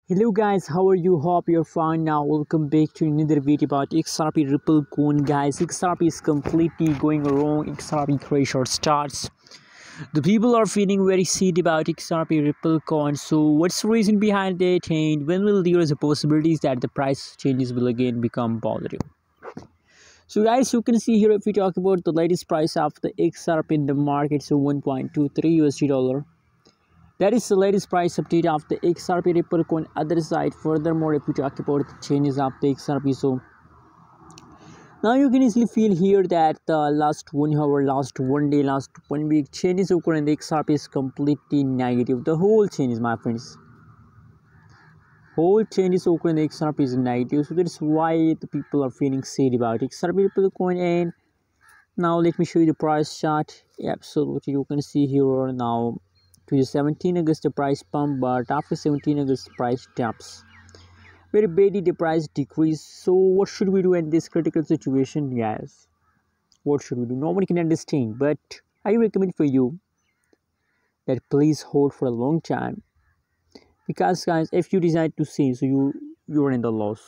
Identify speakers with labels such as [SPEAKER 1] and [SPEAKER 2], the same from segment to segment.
[SPEAKER 1] Hello guys, how are you? Hope you're fine. Now welcome back to another video about XRP Ripple coin. Guys, XRP is completely going wrong. XRP crash or starts. The people are feeling very sad about XRP Ripple coin. So what's the reason behind it, and when will there is a possibility that the price changes will again become positive? So guys, you can see here, if we talk about the latest price of the XRP in the market, so 1.23 USD dollar. That is the latest price update of the XRP Ripple coin other side. Furthermore, if we talk about the changes of the XRP, so now you can easily feel here that the last 1 hour, last 1 day, last 1 week changes occur in the XRP is completely negative. The whole changes, my friends, whole changes occur in the XRP is negative. So that's why the people are feeling sad about XRP Ripple coin. And now let me show you the price chart. Absolutely, you can see here now. To the 17 August the price pump, but after 17 August the price drops very badly, the price decrease. So what should we do in this critical situation, guys? What should we do? No one can understand, but I recommend for you that please hold for a long time, because guys, if you decide to sell, so you're in the loss.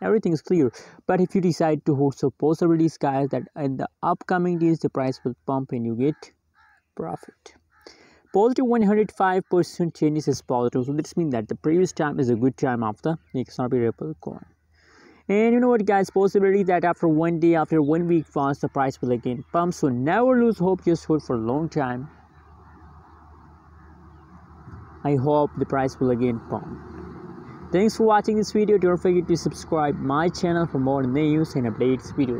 [SPEAKER 1] Everything is clear. But if you decide to hold, so possibilities, guys, that in the upcoming days the price will pump and you get profit. Positive 105% changes is positive, so this means that the previous time is a good time of the XRP Ripple coin. And you know what, guys, possibility that after 1 day, after 1 week fast, the price will again pump. So never lose hope, just hold for a long time. I hope the price will again pump. Thanks for watching this video. Don't forget to subscribe my channel for more news and updates videos.